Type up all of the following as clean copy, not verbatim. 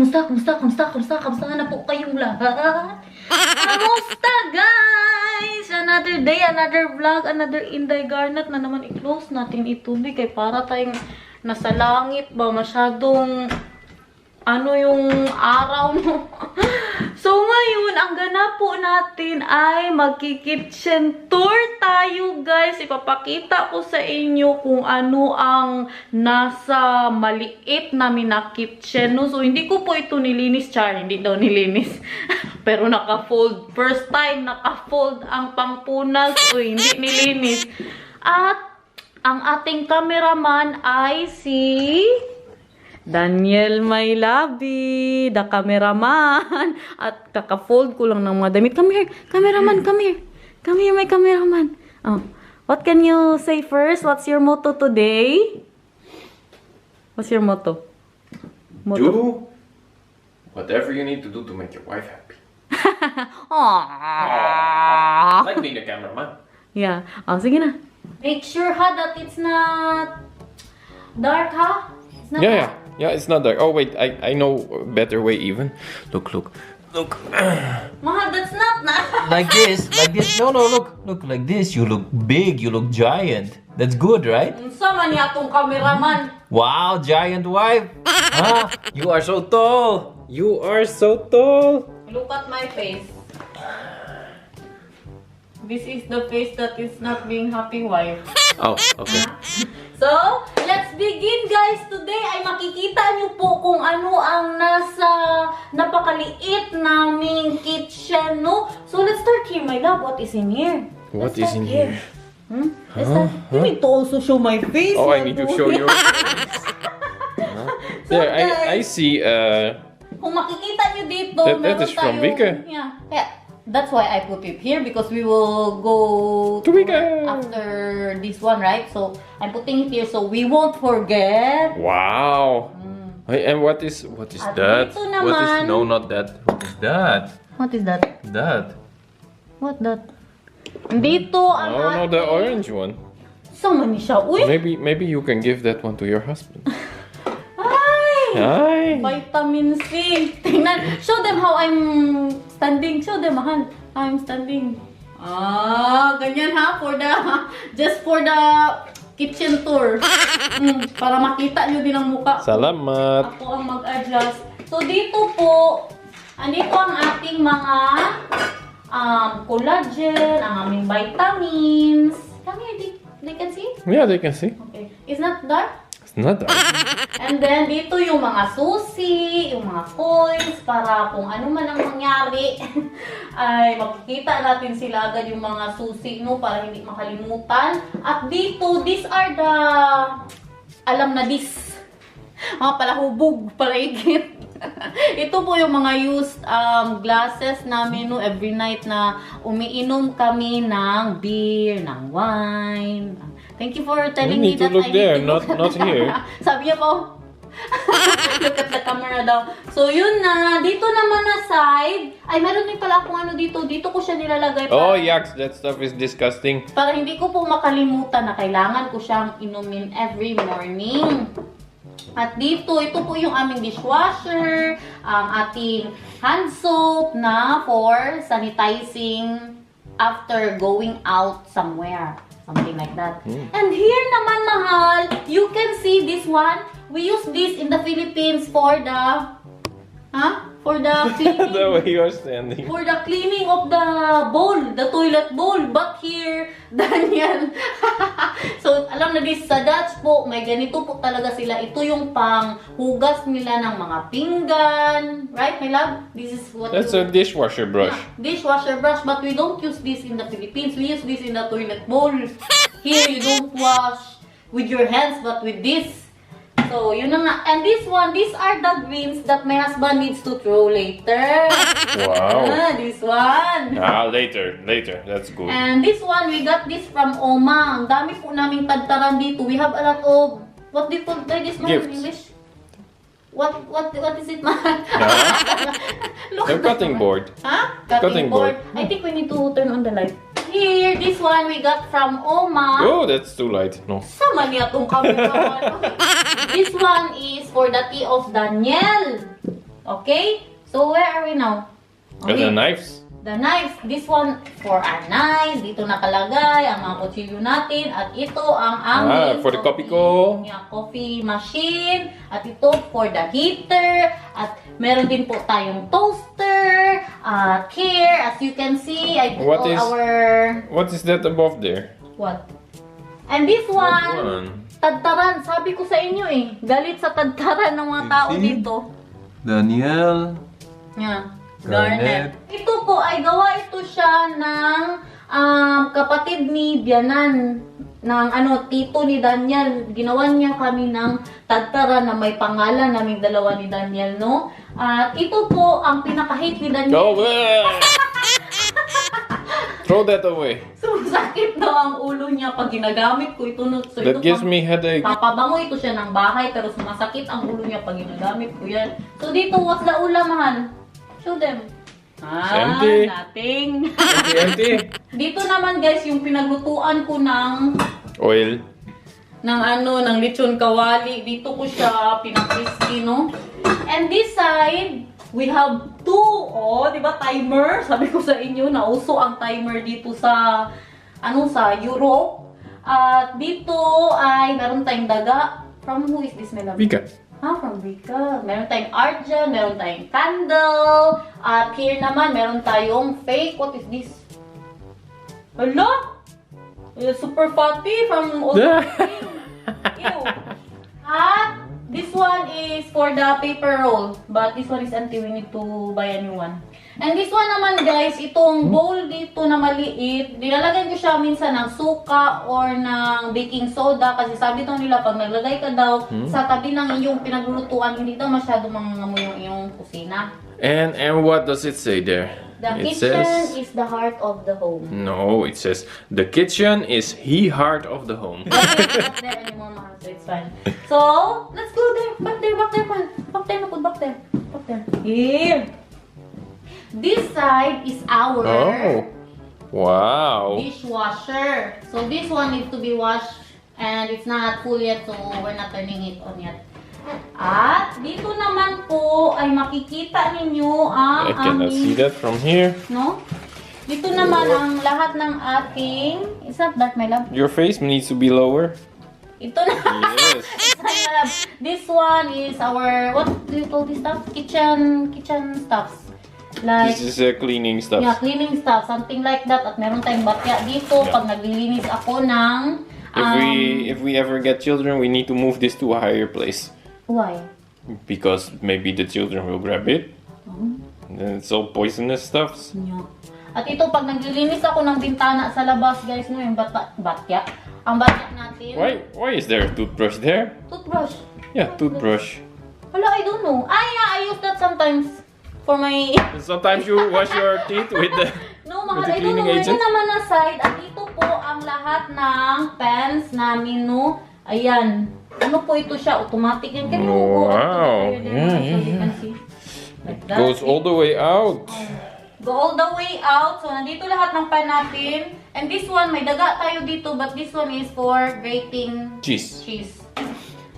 Kamusta na po kayong lahat? Kamusta guys? Another day, another vlog, another Inday Garnet na naman i-close natin ito. Hindi kay para tayong nasa langit ba? Masyadong ano yung araw mo. So ngayon, ang ganap po natin ay magki-kitchen tour tayo guys. Ipapakita ko sa inyo kung ano ang nasa maliit namin na kitchen. No? So hindi ko po ito nilinis, char. Hindi daw nilinis. Pero naka-fold. First time naka-fold ang pangpunas. So hindi nilinis. At ang ating cameraman ay si Daniel Maylabi, the cameraman. At kaka-fold ko lang ng mga damit. Come here, cameraman, come here. Come here, my cameraman. Oh. What can you say first? What's your motto today? What's your motto? Do whatever you need to do to make your wife happy. Aww. Like being the cameraman. Yeah. Oh, sige na. Make sure ha that it's not dark ha? It's not dark. Yeah, it's not dark. Oh wait, I know a better way even. Look. Mahal, that's not Like this. No, look, like this. You look big, you look giant. That's good, right? Unsa man yatong cameraman? Wow, giant wife. Ah, you are so tall. You are so tall. Look at my face. This is the face that is not being happy wife. Oh, okay. So, let's begin guys. Today ay makikita niyo po kung ano ang nasa napakaliit naming kitchen, no? So, let's start here, my love. What is in here? What Let's is start in here? Let's start. You need to also show my face. Oh, I my need to boy. show you. There, I guys, see. Kung makikita niyo dito, That meron is from tayong- Vika. Yeah. That's why I put it here because we will go To Vika. after this one, right? So I'm putting it here so we won't forget. Wow. Hey, and what is At that? dito What is naman- no, not that. What is that? What is that? That. What that? Dito ang Oh no, the ating- orange one. Sama ni siya. Uy! Maybe you can give that one to your husband. Ay! Hi. Vitamin C. Tingnan. Show them how I'm standing. Show them, mahal. How I'm standing. Ganyan ha. Just for the kitchen tour. Para makita nyo din ang mukha. Salamat. Ako ang mag-adjust. So, dito po, andito ang ating mga collagen, ang aming vitamins. Come here, they can see? Yeah, they can see. Okay. Is not dark? It's not that. And then, dito yung mga susi, yung mga coins, para kung ano man ang mangyari, ay makikita natin sila agad yung mga susi, no, para hindi makalimutan. At dito, these are the, alam na this, mga palahubog, palaigit. Ito po yung mga used glasses namin, no, every night na umiinom kami ng beer, ng wine. Thank you for telling me You need to that look I there, need to look not here. Sabi niya po, look at the camera daw. So, yun na. Dito naman na side, ay meron din pala akong ano dito. Dito ko siya nilalagay Oh, para, yuck! That stuff is disgusting. para hindi ko po makalimutan na kailangan ko siyang inumin every morning. At dito, ito po yung aming dishwasher, ang ating hand soap na for sanitizing after going out somewhere. Something like that. And here naman, mahal, you can see this one. We use this in the Philippines for the, for the cleaning. The way you're standing. For the cleaning of the bowl, the toilet bowl. But here, Daniel, so alam na this sa Dutch po, may ganito po talaga sila. Ito yung panghugas nila ng mga pinggan. Right, my love? This is what That's a dishwasher brush. dishwasher brush, but we don't use this in the Philippines. We use this in the toilet bowl. Here, you don't wash with your hands, but with this. So, yun na nga. And this one, these are the greens that my husband needs to throw later. Wow. This one. Later. That's good. And this one, we got this from Oma. Ang dami po naming tagtaran dito. We have a lot of, what do you call this man in Gifts. English? What is it, man? Look The at that cutting one. board. Huh? Cutting board. I think we need to turn on the light. Here, this one we got from Oma. Oh, that's too light. No. Sama niya tong camera. This one is for the tea of Daniel. Okay? So, where are we now? And the knives. The knives, this one for our knives. Dito nakalagay ang mga kutsilyo natin. At ito ang aming For the coffee ko. Yeah, coffee machine. At ito for the heater. At meron din po tayong toaster. At here, as you can see, I put What all is- our... What is that above there? What? And this What one, one? tadtaran. Sabi ko sa inyo eh. Galit sa tadtaran ng mga tao see? dito. Daniel. Yeah. Garnet. Ito po ay gawa ito siya ng kapatid ni Bianan. Ng tito ni Daniel. Ginawa niya kami ng tadtara na may pangalan naming dalawa ni Daniel, no? At ito po ang pinaka-hate ni Daniel. Go away! Throw that away. Sumasakit daw ang ulo niya pag ginagamit ko ito. No? So, That ito gives me headache. papabango ito siya ng bahay pero sumasakit ang ulo niya pag ginagamit ko yan. So dito, what's the ulam, mahal? Show them. empty. Nothing. Empty. Dito naman guys, yung pinaglutuan ko ng Oil. ng lechon kawali. Dito ko siya pinakrispy, no? And this side, we have two, di ba, timer? Sabi ko sa inyo, nauso ang timer dito sa, sa Europe. At dito ay meron tayong daga. From who is this, my love? Vika. From Vika. Meron tayong art dyan, meron tayong candle. At here naman, meron tayong fake. What is this? Hala? Super fatty from all the Ew. At this one is for the paper roll. But this one is empty. We need to buy a new one. And this one naman guys, itong bowl dito na maliit, nilalagay ko siya minsan ng suka or ng baking soda kasi sabi daw nila pag naglagay ka daw sa tabi ng iyong pinaglulutuan, hindi daw masyado mangangamoy yung iyong kusina. And what does it say there? The It kitchen says- is the heart of the home. No, it says the kitchen is the heart of the home. Okay, it's not there anymore, mahal, so it's fine. So, let's go there. Back there, man. Back there, Nakul, back there. Back there. Here. This side is our Oh. Wow. dishwasher. So, this one needs to be washed and it's not full yet, so we're not turning it on yet. At dito naman po ay makikita ninyo ang I cannot see that from here. no? Dito naman ang lahat ng ating, is that dark, my love? Your face needs to be lower. Ito na. Yes. This one is our, what do you call this stuff? Kitchen stuffs. Like, This is cleaning stuff. yeah, cleaning stuff, something like that. At meron tayong batya dito Yeah. pag naglilinis ako ng, If we ever get children, we need to move this to a higher place why? because maybe the children will grab it. And then it's all poisonous stuffs. Yeah. At ito, pag naglilinis ako ng bintana sa labas, guys, no, yung batya. Ang batya natin, Why is there a toothbrush there? toothbrush. Yeah, toothbrush. Hala, I don't know. Yeah, I use that sometimes for my... And sometimes you wash your teeth with the. No, mahal, With the I don't know. cleaning Ito agent? naman na side. At dito po ang lahat ng pans namin, no? Ayan. Ano po ito siya? Automatic yan. Can you go up to Wow. the Yeah, so yeah, you can see? Like that. Goes all the way out. Go all the way out. So, nandito lahat ng pan natin. And this one, may daga tayo dito. But this one is for grating Cheese. cheese.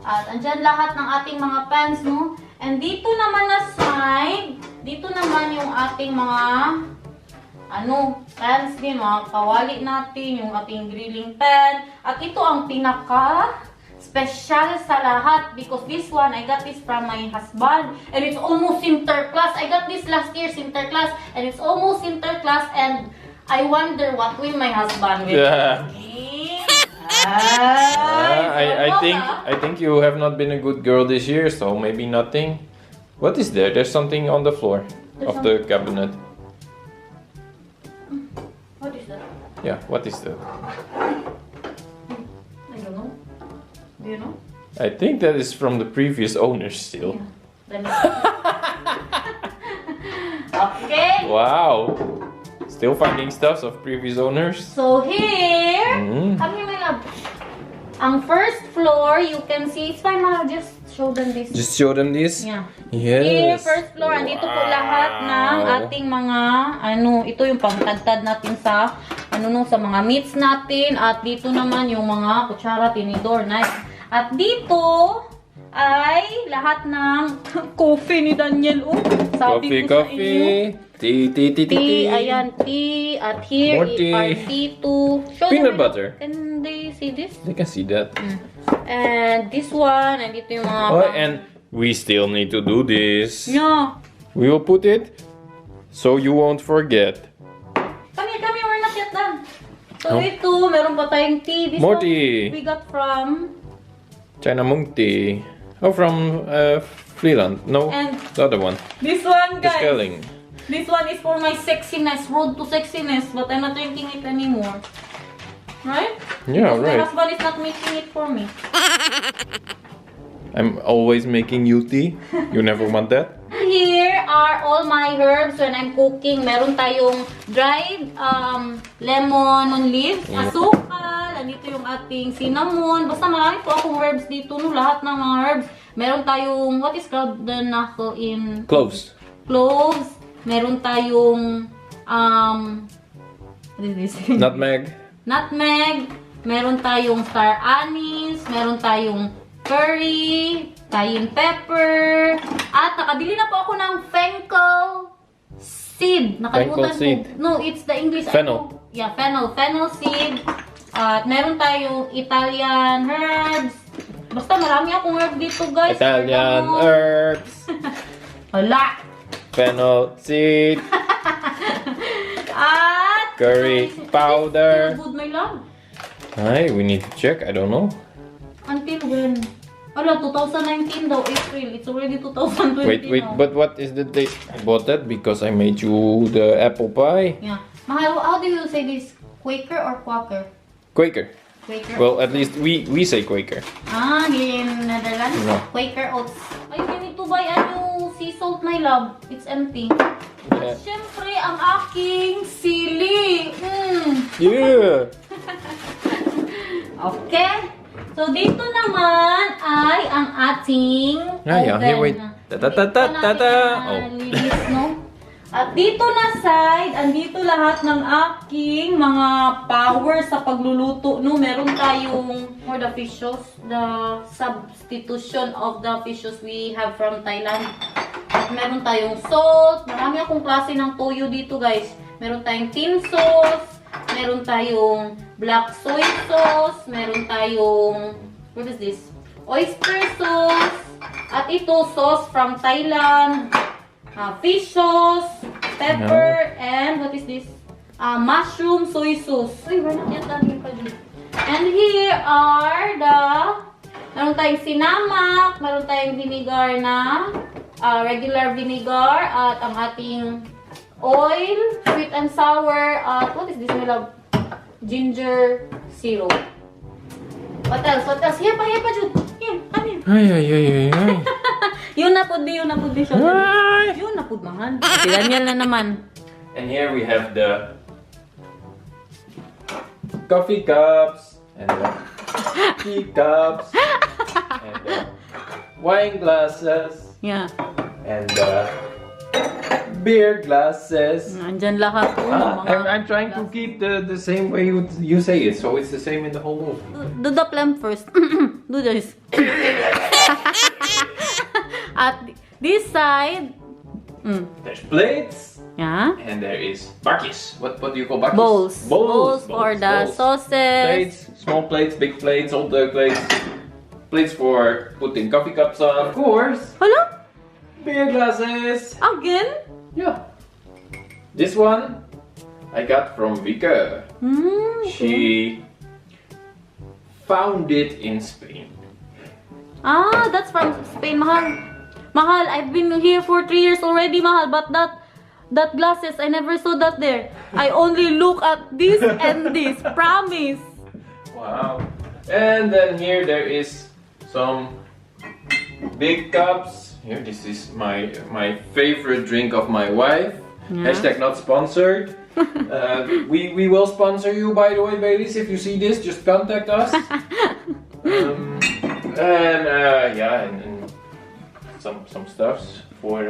At andyan lahat ng ating mga pans, no? And dito naman na side, dito naman yung ating mga pans din, mga kawali natin, yung ating grilling pan. At ito ang pinaka-special sa lahat because this one, I got this from my husband. And it's almost Sinterklaas. I got this last year, Sinterklaas. And it's almost Sinterklaas. And I wonder what will my husband will Yeah. I think you have not been a good girl this year, so maybe nothing. What is there? There's something on the floor of the cabinet. What is that? Yeah, what is that? I don't know. Do you know? I think that is from the previous owners still. Let me see. Okay. Wow. Still finding stuffs of previous owners. So here, Mm. come here, my love. Ang first floor, you can see, it's fine, Mama, just show them this. Just show them this. Yeah. Yes. Here, first floor, andito po lahat ng ating mga, ito yung pangtagtad natin sa, sa mga meats natin. At dito naman yung mga kutsara, tinidor, knife. At dito, ay lahat ng coffee ni Daniel. Oh, sabi ko sa inyo. Coffee. Tea, tea, tea, tea, Tea, tea. ayan, tea. At here More is tea. our tea too. Show Peanut them, butter. Can they see this? They can see that. And this one, and dito yung mga... Oh, and we still need to do this. Yeah. We will put it so you won't forget. Come here, we're not yet done. So Oh. ito, meron pa tayong tea. This More one tea. we got from... China Mung tea. Oh, from Freeland. No, And- the other one. This one, The guys. Skelling. This one is for my sexiness, road to sexiness, but I'm not drinking it anymore. Right? Yeah, Because right. my husband is not making it for me. I'm always making you tea. You never want that? Here are all my herbs when I'm cooking. Meron tayong dried lemon leaves, asukal, andito yung ating cinnamon. Basta marami po akong herbs dito, no? Lahat ng mga herbs. Meron tayong, what is called the knuckle in? Cloves. Cloves. Meron tayong, what is this? Nutmeg. Nutmeg. Meron tayong star anise. Meron tayong curry, cayenne pepper, at nakabili na po ako ng fennel seed. Nakalimutan Fennel seed. ko. No, it's the English. Fennel. Yeah, fennel seed. At meron tayong Italian herbs. Basta marami akong herbs dito, guys. Italian herbs. Hala. Fennel seed. At Curry powder. Still good, my love. Ay, we need to check. I don't know. Until when? Wala, 2019 daw, April. It's already 2020 Wait, now. but what is the date? I bought that because I made you the apple pie. Yeah. Mahal, how do you say this? Quaker or Quaker? Quaker. Quaker. Well, at least we say Quaker. Ah, in Netherlands? Yeah. Quaker oats. Ay, you need to buy a new sea salt, my love. It's empty. Yeah. At syempre, ang aking sili. Yeah. Okay. So, dito naman ay ang ating Yeah, here, wait. oven. Ta-ta-ta-ta-ta. Oh. Linis, no? At dito na side, andito lahat ng aking mga power sa pagluluto, no? Meron tayong for the fishes, the substitution of the fishes we have from Thailand. At meron tayong salt, marami akong klase ng toyo dito, guys. Meron tayong tin sauce, meron tayong black soy sauce, meron tayong, what is this? Oyster sauce, at ito, sauce from Thailand. Fish sauce, pepper, and what is this? Mushroom soy sauce. Uy, we're not yet done here, Pajud. And here are the, meron tayong sinamak, meron tayong vinegar na, regular vinegar, at ang ating oil, sweet and sour, at what is this, my love? Ginger syrup. What else? What else? Here, Pajud. Here, come here. Ay, ay, ay, ay, ay. Yun na po siya. Ay. Yun na po, mahal. Si Daniel na naman. And here we have the coffee cups and the tea cups and the wine glasses Yeah. and the beer glasses. Andyan lahat po. I'm trying to keep the same way you say it, so it's the same in the whole movie. Do the plum first. Do this. At this side, There's plates yeah, and there is bakis. What do you call bakis? bowls. Bowls for the bowls. sauces. Plates, small plates, big plates, all the plates. Plates for putting coffee cups on. Of course. Hala? Beer glasses. Again? Yeah. This one I got from Vika. She found it in Spain. Ah, that's from Spain, mahal. Mahal, I've been here for 3 years already, mahal. But that glasses, I never saw that there. I only look at this and this. Promise. Wow. And then here there is some big cups. Here, this is my favorite drink of my wife. Yeah. Hashtag not sponsored. We will sponsor you, by the way, Baileys. If you see this, just contact us. And some stuffs for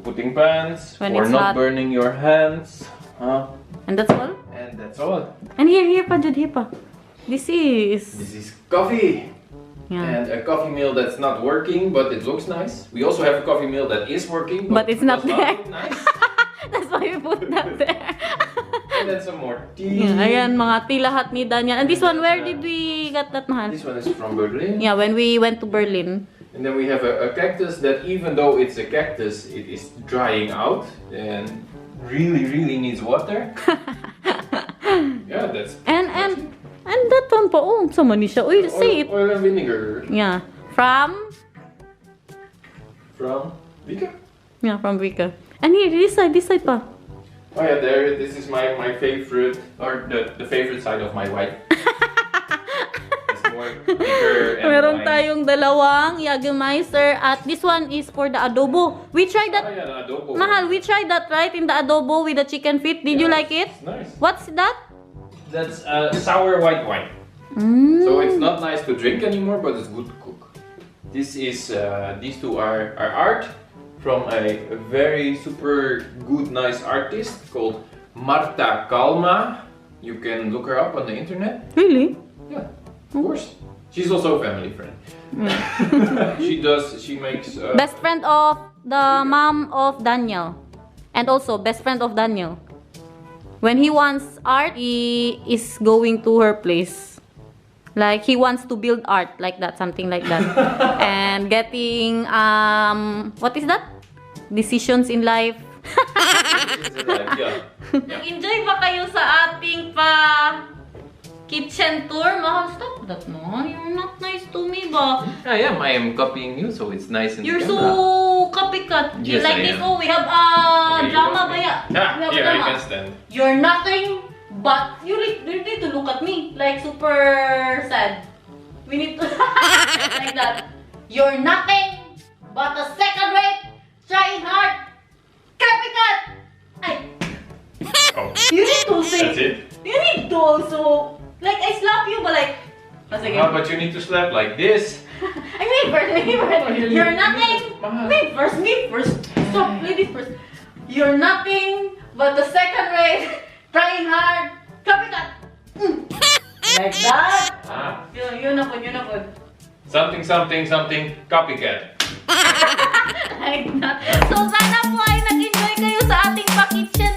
putting pans, When for it's not hot. burning your hands. And that's all? And that's all. And here pa, Jud, here pa. This is... This is coffee. Yeah. And a coffee mill that's not working, but it looks nice. We also have a coffee mill that is working, But it's not does there. look nice. That's why we put that there. And then some more tea. Yeah, ayan, mga tea lahat ni Daniel. And this one, where did we get that, mahal? This one is from Berlin. Yeah, when we went to Berlin. And then we have a cactus that, even though it's a cactus, it is drying out and really needs water. Yeah, that's. And that one pa, oh, sama ni siya. Uy, say it. Oil and vinegar Yeah, from Vika. Yeah, from Vika. And here, this side pa. Oh yeah, there. This is my favorite, or the favorite side of my wife. It's more thicker and Meron wine. tayong dalawang Jägermeister at this one is for the adobo. We tried Oh that. yeah, the adobo. Mahal, we tried that, right? In the adobo with the chicken feet. Did you Yeah, like it? It's nice. What's that? That's sour white wine. Mm. So it's not nice to drink anymore, but it's good to cook. This is these two are art from a very super good nice artist called Marta Kalma. You can look her up on the internet. Really? Yeah, of course. She's also a family friend. She makes Best friend of the mom of Daniel. And also best friend of Daniel. When he wants art, he is going to her place. Like he wants to build art like that, something like that. And getting what is that? Decisions in life. Enjoy ba kayo sa ating kitchen tour? Mahal, stop that no. You're not nice to me ba? I am copying you, so it's nice in You're the so camera. copycat. Yes, Like I this, am. oh, we have a Okay, drama you ba ya? Yeah, We have a here drama. you can stand. You're nothing but you need to look at me like super sad. We need to like that. You're nothing but a second rate trying hard copycat. Ay, Oh, you need to say. that's it. You need to also like I slap you, but like. Sige. How about you need to slap like this? I mean first. You're nothing. Mahal. Me first. Stop, ladies first. You're nothing but the second rate, trying hard, copycat. Like that. Ah, Yun na po. something, copycat. Like that. So sana po ay nag-enjoy kayo sa ating pa-kitchen